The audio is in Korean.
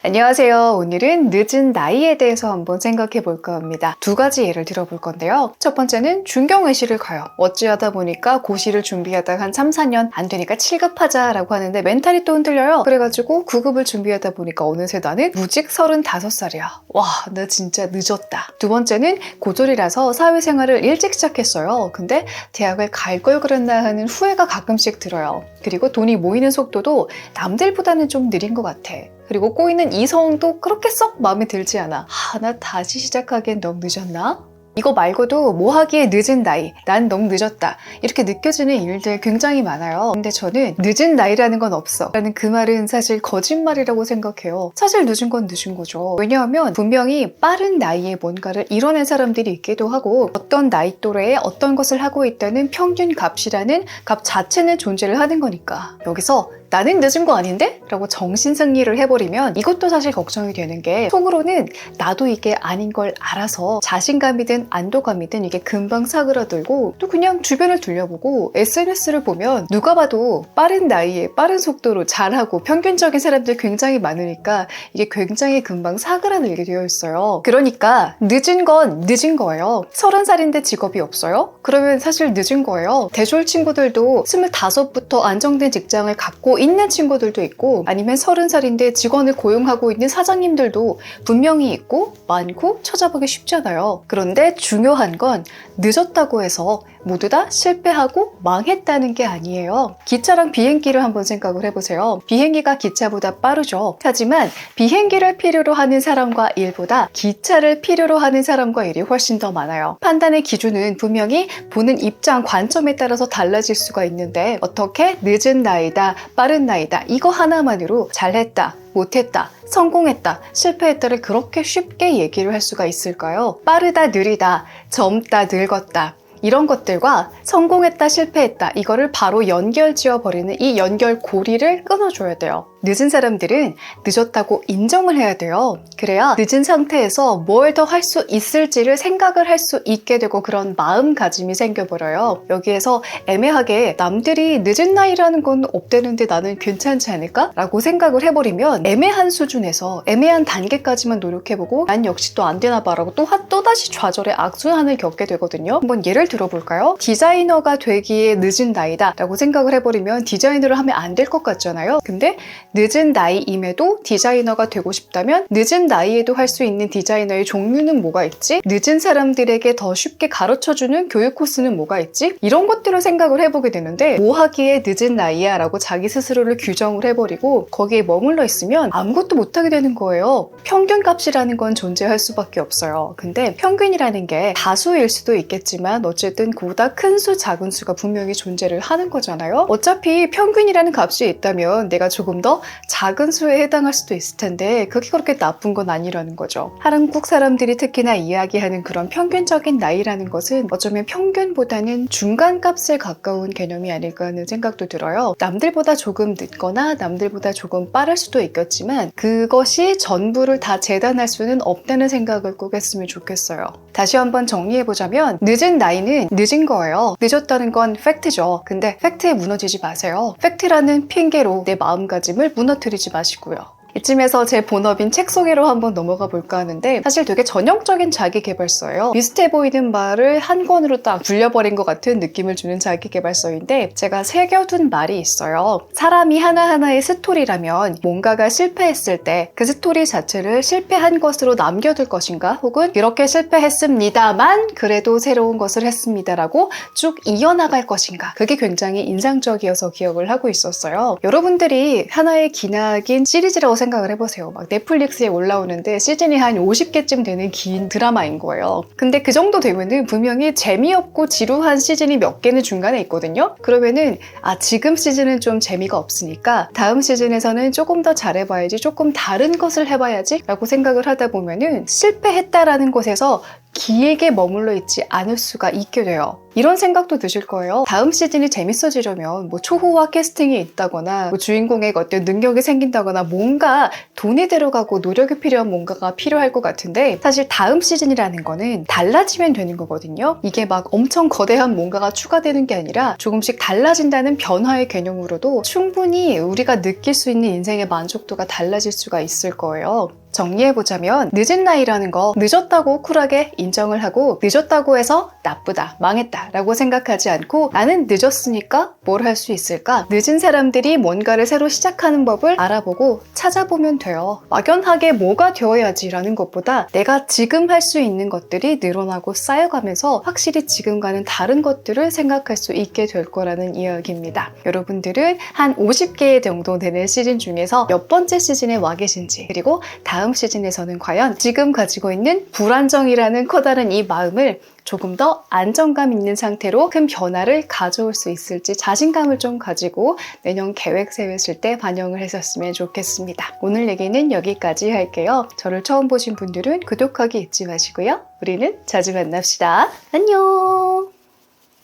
안녕하세요. 오늘은 늦은 나이에 대해서 한번 생각해 볼까 합니다. 두 가지 예를 들어볼 건데요. 첫 번째는 중경외시를 가요. 어찌하다 보니까 고시를 준비하다가 한 3, 4년 안 되니까 7급 하자라고 하는데 멘탈이 또 흔들려요. 그래가지고 9급을 준비하다 보니까 어느새 나는 무직 35살이야. 와, 나 진짜 늦었다. 두 번째는 고졸이라서 사회생활을 일찍 시작했어요. 근데 대학을 갈 걸 그랬나 하는 후회가 가끔씩 들어요. 그리고 돈이 모이는 속도도 남들보다는 좀 느린 것 같아. 그리고 꼬이는 이성도 그렇게 썩 마음에 들지 않아. 나 다시 시작하기엔 너무 늦었나? 이거 말고도 뭐 하기에 늦은 나이, 난 너무 늦었다, 이렇게 느껴지는 일들 굉장히 많아요. 근데 저는 늦은 나이라는 건 없어 라는 그 말은 사실 거짓말이라고 생각해요. 사실 늦은 건 늦은 거죠. 왜냐하면 분명히 빠른 나이에 뭔가를 이뤄낸 사람들이 있기도 하고 어떤 나이 또래에 어떤 것을 하고 있다는 평균 값이라는 값 자체는 존재를 하는 거니까. 여기서 나는 늦은 거 아닌데? 라고 정신승리를 해버리면 이것도 사실 걱정이 되는 게, 속으로는 나도 이게 아닌 걸 알아서 자신감이든 안도감이든 이게 금방 사그라들고, 또 그냥 주변을 둘러보고 SNS를 보면 누가 봐도 빠른 나이에 빠른 속도로 잘하고 평균적인 사람들 굉장히 많으니까 이게 굉장히 금방 사그라들게 되어 있어요. 그러니까 늦은 건 늦은 거예요. 30살인데 직업이 없어요? 그러면 사실 늦은 거예요. 대졸 친구들도 25부터 안정된 직장을 갖고 있는 친구들도 있고, 아니면 30살인데 직원을 고용하고 있는 사장님들도 분명히 있고 많고 찾아보기 쉽잖아요. 그런데 중요한 건 늦었다고 해서 모두 다 실패하고 망했다는 게 아니에요. 기차랑 비행기를 한번 생각을 해보세요. 비행기가 기차보다 빠르죠. 하지만 비행기를 필요로 하는 사람과 일보다 기차를 필요로 하는 사람과 일이 훨씬 더 많아요. 판단의 기준은 분명히 보는 입장, 관점에 따라서 달라질 수가 있는데, 어떻게 늦은 나이다, 빠른 나이다, 이거 하나만으로 잘했다, 못했다, 성공했다, 실패했다를 그렇게 쉽게 얘기를 할 수가 있을까요? 빠르다, 느리다, 젊다, 늙었다, 이런 것들과 성공했다, 실패했다, 이거를 바로 연결 지어버리는 이 연결고리를 끊어줘야 돼요. 늦은 사람들은 늦었다고 인정을 해야 돼요. 그래야 늦은 상태에서 뭘 더 할 수 있을지를 생각을 할 수 있게 되고 그런 마음가짐이 생겨버려요. 여기에서 애매하게 남들이 늦은 나이라는 건 없대는데 나는 괜찮지 않을까? 라고 생각을 해버리면 애매한 수준에서 애매한 단계까지만 노력해보고 난 역시 또 안 되나 봐 라고 또다시 좌절의 악순환을 겪게 되거든요. 한번 예를 들어볼까요? 디자이너가 되기에 늦은 나이다 라고 생각을 해버리면 디자이너를 하면 안 될 것 같잖아요. 근데 늦은 나이임에도 디자이너가 되고 싶다면 늦은 나이에도 할 수 있는 디자이너의 종류는 뭐가 있지? 늦은 사람들에게 더 쉽게 가르쳐주는 교육 코스는 뭐가 있지? 이런 것들을 생각을 해보게 되는데, 뭐 하기에 늦은 나이야 라고 자기 스스로를 규정을 해버리고 거기에 머물러 있으면 아무것도 못하게 되는 거예요. 평균값이라는 건 존재할 수밖에 없어요. 근데 평균이라는 게 다수일 수도 있겠지만 어쨌든 그보다 큰 수, 작은 수가 분명히 존재를 하는 거잖아요. 어차피 평균이라는 값이 있다면 내가 조금 더 작은 수에 해당할 수도 있을 텐데 그게 그렇게 나쁜 건 아니라는 거죠. 한국 사람들이 특히나 이야기하는 그런 평균적인 나이라는 것은 어쩌면 평균보다는 중간값에 가까운 개념이 아닐까 하는 생각도 들어요. 남들보다 조금 늦거나 남들보다 조금 빠를 수도 있겠지만 그것이 전부를 다 재단할 수는 없다는 생각을 꼭 했으면 좋겠어요. 다시 한번 정리해보자면 늦은 나이는 늦은 거예요. 늦었다는 건 팩트죠. 근데 팩트에 무너지지 마세요. 팩트라는 핑계로 내 마음가짐을 무너뜨리지 마시고요. 이쯤에서 제 본업인 책 소개로 한번 넘어가 볼까 하는데, 사실 되게 전형적인 자기계발서예요. 비슷해 보이는 말을 한 권으로 딱 굴려버린 것 같은 느낌을 주는 자기계발서인데, 제가 새겨둔 말이 있어요. 사람이 하나하나의 스토리라면 뭔가가 실패했을 때 그 스토리 자체를 실패한 것으로 남겨둘 것인가, 혹은 이렇게 실패했습니다만 그래도 새로운 것을 했습니다라고 쭉 이어나갈 것인가, 그게 굉장히 인상적이어서 기억을 하고 있었어요. 여러분들이 하나의 기나긴 시리즈라고 생각을 해보세요. 막 넷플릭스에 올라오는데 시즌이 한 50개쯤 되는 긴 드라마인 거예요. 근데 그 정도 되면은 분명히 재미없고 지루한 시즌이 몇 개는 중간에 있거든요. 그러면은 지금 시즌은 좀 재미가 없으니까 다음 시즌에서는 조금 더 잘해봐야지, 조금 다른 것을 해봐야지 라고 생각을 하다 보면은 실패했다라는 것에서 길게 머물러 있지 않을 수가 있게 돼요. 이런 생각도 드실 거예요. 다음 시즌이 재밌어지려면 초호화 캐스팅이 있다거나 주인공에게 어떤 능력이 생긴다거나 뭔가 돈이 들어가고 노력이 필요한 뭔가가 필요할 것 같은데 사실 다음 시즌이라는 거는 달라지면 되는 거거든요. 이게 막 엄청 거대한 뭔가가 추가되는 게 아니라 조금씩 달라진다는 변화의 개념으로도 충분히 우리가 느낄 수 있는 인생의 만족도가 달라질 수가 있을 거예요. 정리해보자면 늦은 나이라는 거 늦었다고 쿨하게 인정을 하고 늦었다고 해서 나쁘다, 망했다 라고 생각하지 않고 나는 늦었으니까 뭘 할 수 있을까? 늦은 사람들이 뭔가를 새로 시작하는 법을 알아보고 찾아보면 돼요. 막연하게 뭐가 되어야지 라는 것보다 내가 지금 할 수 있는 것들이 늘어나고 쌓여가면서 확실히 지금과는 다른 것들을 생각할 수 있게 될 거라는 이야기입니다. 여러분들은 한 50개 정도 되는 시즌 중에서 몇 번째 시즌에 와 계신지 그리고 다음 시즌에서는 과연 지금 가지고 있는 불안정이라는 커다란 이 마음을 조금 더 안정감 있는 상태로 큰 변화를 가져올 수 있을지 자신감을 좀 가지고 내년 계획 세우실 때 반영을 했었으면 좋겠습니다. 오늘 얘기는 여기까지 할게요. 저를 처음 보신 분들은 구독하기 잊지 마시고요. 우리는 자주 만납시다. 안녕!